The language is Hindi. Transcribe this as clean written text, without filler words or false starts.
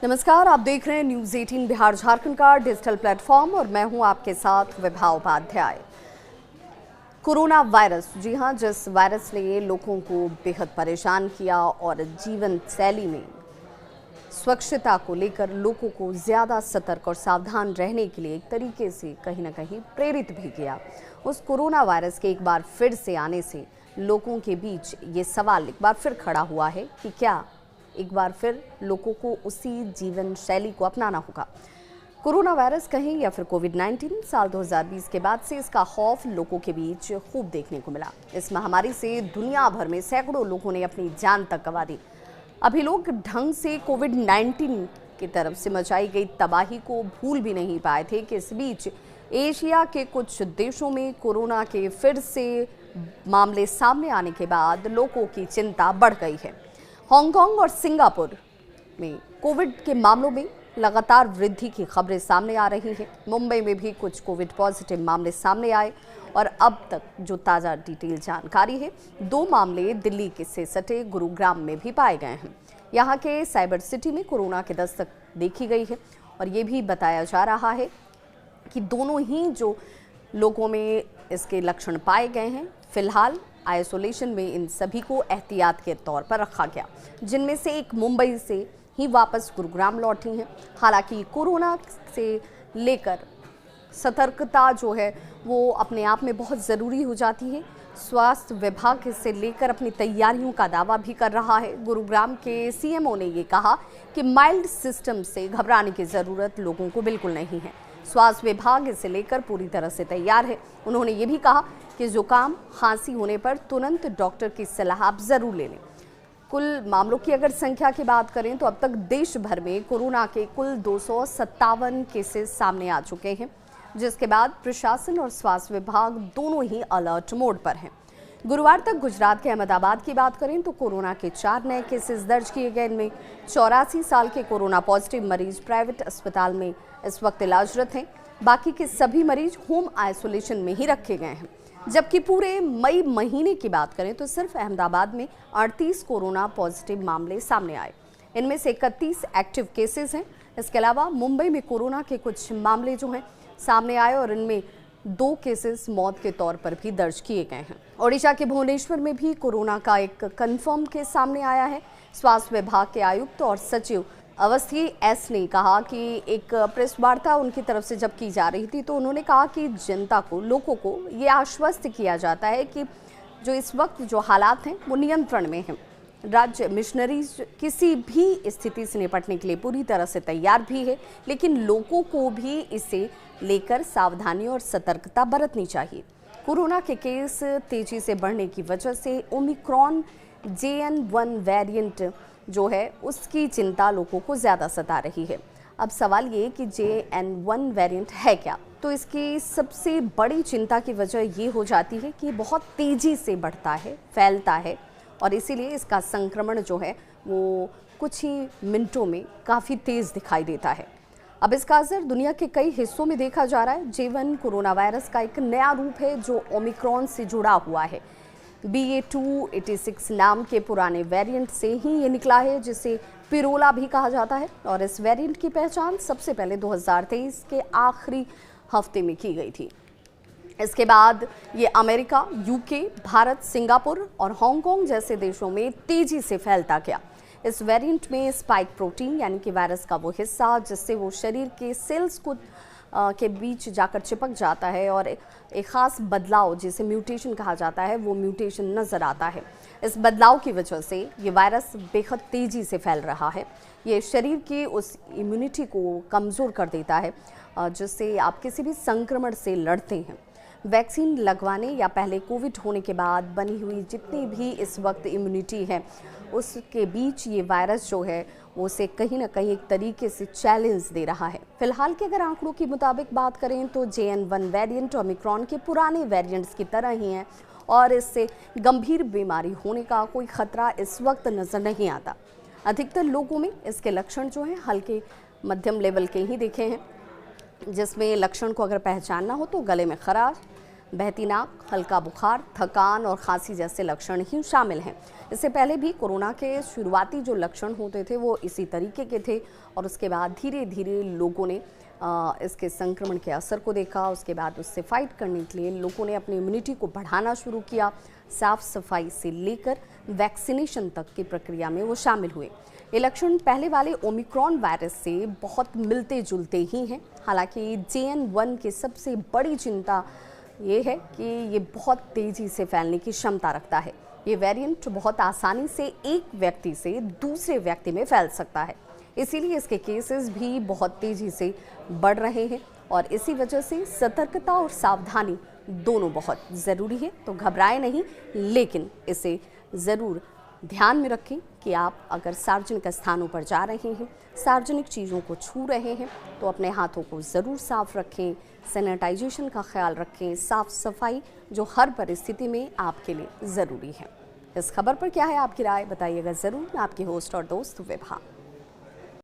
नमस्कार, आप देख रहे हैं न्यूज़ 18 बिहार झारखंड का डिजिटल प्लेटफॉर्म और मैं हूं आपके साथ विभा उपाध्याय। कोरोना वायरस, जी हां, जिस वायरस ने लोगों को बेहद परेशान किया और जीवन शैली में स्वच्छता को लेकर लोगों को ज़्यादा सतर्क और सावधान रहने के लिए एक तरीके से कहीं ना कहीं प्रेरित भी किया। उस कोरोना वायरस के एक बार फिर से आने से लोगों के बीच ये सवाल एक बार फिर खड़ा हुआ है कि क्या एक बार फिर लोगों को उसी जीवन शैली को अपनाना होगा। कोरोना वायरस कहें या फिर कोविड-19, साल 2020 के बाद से इसका खौफ लोगों के बीच खूब देखने को मिला। इस महामारी से दुनिया भर में सैकड़ों लोगों ने अपनी जान तक गंवा दी। अभी लोग ढंग से कोविड-19 की तरफ से मचाई गई तबाही को भूल भी नहीं पाए थे कि इस बीच एशिया के कुछ देशों में कोरोना के फिर से मामले सामने आने के बाद लोगों की चिंता बढ़ गई है। हांगकांग और सिंगापुर में कोविड के मामलों में लगातार वृद्धि की खबरें सामने आ रही हैं। मुंबई में भी कुछ कोविड पॉजिटिव मामले सामने आए और अब तक जो ताज़ा डिटेल जानकारी है, 2 मामले दिल्ली के से सटे गुरुग्राम में भी पाए गए हैं। यहाँ के साइबर सिटी में कोरोना की दस्तक देखी गई है और ये भी बताया जा रहा है कि दोनों ही जो लोगों में इसके लक्षण पाए गए हैं, फिलहाल आइसोलेशन में इन सभी को एहतियात के तौर पर रखा गया, जिनमें से एक मुंबई से ही वापस गुरुग्राम लौटी हैं। हालांकि कोरोना से लेकर सतर्कता जो है वो अपने आप में बहुत ज़रूरी हो जाती है। स्वास्थ्य विभाग से लेकर अपनी तैयारियों का दावा भी कर रहा है। गुरुग्राम के सीएमओ ने ये कहा कि माइल्ड सिस्टम से घबराने की ज़रूरत लोगों को बिल्कुल नहीं है। स्वास्थ्य विभाग इसे लेकर पूरी तरह से तैयार है। उन्होंने ये भी कहा कि जुकाम, खांसी होने पर तुरंत डॉक्टर की सलाह आप ज़रूर ले लें। कुल मामलों की अगर संख्या की बात करें तो अब तक देश भर में कोरोना के कुल 257 केसेस सामने आ चुके हैं, जिसके बाद प्रशासन और स्वास्थ्य विभाग दोनों ही अलर्ट मोड पर हैं। गुरुवार तक गुजरात के अहमदाबाद की बात करें तो कोरोना के 4 नए केसेस दर्ज किए गए। इनमें 84 साल के कोरोना पॉजिटिव मरीज प्राइवेट अस्पताल में इस वक्त इलाजरत हैं। बाकी के सभी मरीज होम आइसोलेशन में ही रखे गए हैं। जबकि पूरे मई महीने की बात करें तो सिर्फ अहमदाबाद में 38 कोरोना पॉजिटिव मामले सामने आए। इनमें से 31 एक्टिव केसेस हैं। इसके अलावा मुंबई में कोरोना के कुछ मामले जो हैं सामने आए और इनमें 2 केसेस मौत के तौर पर भी दर्ज किए गए हैं। ओडिशा के भुवनेश्वर में भी कोरोना का एक कंफर्म केस सामने आया है। स्वास्थ्य विभाग के आयुक्त और सचिव अवस्थी एस ने कहा कि एक प्रेस वार्ता उनकी तरफ से जब की जा रही थी तो उन्होंने कहा कि जनता को, लोगों को ये आश्वस्त किया जाता है कि जो इस वक्त जो हालात हैं वो नियंत्रण में हैं। राज्य मिशनरीज किसी भी स्थिति से निपटने के लिए पूरी तरह से तैयार भी है, लेकिन लोगों को भी इसे लेकर सावधानी और सतर्कता बरतनी चाहिए। कोरोना के केस तेजी से बढ़ने की वजह से ओमिक्रॉन JN.1 वेरिएंट जो है उसकी चिंता लोगों को ज़्यादा सता रही है। अब सवाल ये कि JN.1 वेरिएंट है क्या? तो इसकी सबसे बड़ी चिंता की वजह ये हो जाती है कि बहुत तेज़ी से बढ़ता है, फैलता है और इसीलिए इसका संक्रमण जो है वो कुछ ही मिनटों में काफ़ी तेज़ दिखाई देता है। अब इसका असर दुनिया के कई हिस्सों में देखा जा रहा है। J1 कोरोना वायरस का एक नया रूप है जो ओमिक्रॉन से जुड़ा हुआ है। BA.2.86 नाम के पुराने वेरिएंट से ही ये निकला है, जिसे पिरोला भी कहा जाता है और इस वेरिएंट की पहचान सबसे पहले 2023 के आखिरी हफ्ते में की गई थी। इसके बाद ये अमेरिका, यूके, भारत, सिंगापुर और हांगकांग जैसे देशों में तेजी से फैलता गया। इस वेरिएंट में स्पाइक प्रोटीन यानी कि वायरस का वो हिस्सा जिससे वो शरीर के सेल्स को के बीच जाकर चिपक जाता है और एक ख़ास बदलाव जिसे म्यूटेशन कहा जाता है वो म्यूटेशन नज़र आता है। इस बदलाव की वजह से ये वायरस बेहद तेज़ी से फैल रहा है। ये शरीर की उस इम्यूनिटी को कमज़ोर कर देता है जिससे आप किसी भी संक्रमण से लड़ते हैं। वैक्सीन लगवाने या पहले कोविड होने के बाद बनी हुई जितनी भी इस वक्त इम्यूनिटी है उसके बीच ये वायरस जो है वो उसे कहीं ना कहीं एक तरीके से चैलेंज दे रहा है। फिलहाल के अगर आंकड़ों की मुताबिक बात करें तो JN.1 वेरिएंट ओमिक्रॉन के पुराने वेरिएंट्स की तरह ही हैं और इससे गंभीर बीमारी होने का कोई खतरा इस वक्त नज़र नहीं आता। अधिकतर लोगों में इसके लक्षण जो हैं हल्के मध्यम लेवल के ही देखे हैं, जिसमें लक्षण को अगर पहचानना हो तो गले में खराश, बहती नाक, हल्का बुखार, थकान और खांसी जैसे लक्षण ही शामिल हैं। इससे पहले भी कोरोना के शुरुआती जो लक्षण होते थे वो इसी तरीके के थे और उसके बाद धीरे धीरे लोगों ने इसके संक्रमण के असर को देखा। उसके बाद उससे फाइट करने के लिए लोगों ने अपनी इम्यूनिटी को बढ़ाना शुरू किया। साफ सफाई से लेकर वैक्सीनेशन तक की प्रक्रिया में वो शामिल हुए। ये लक्षण पहले वाले ओमिक्रॉन वायरस से बहुत मिलते जुलते ही हैं। हालांकि JN.1 की सबसे बड़ी चिंता ये है कि ये बहुत तेज़ी से फैलने की क्षमता रखता है। ये वेरिएंट बहुत आसानी से एक व्यक्ति से दूसरे व्यक्ति में फैल सकता है, इसीलिए इसके केसेस भी बहुत तेज़ी से बढ़ रहे हैं और इसी वजह से सतर्कता और सावधानी दोनों बहुत ज़रूरी है। तो घबराएं नहीं, लेकिन इसे ज़रूर ध्यान में रखें कि आप अगर सार्वजनिक स्थानों पर जा रहे हैं, सार्वजनिक चीज़ों को छू रहे हैं तो अपने हाथों को ज़रूर साफ रखें, सैनिटाइजेशन का ख्याल रखें, साफ सफाई जो हर परिस्थिति में आपके लिए ज़रूरी है। इस खबर पर क्या है आपकी राय, बताइएगा ज़रूर। मैं आपकी होस्ट और दोस्त विभा।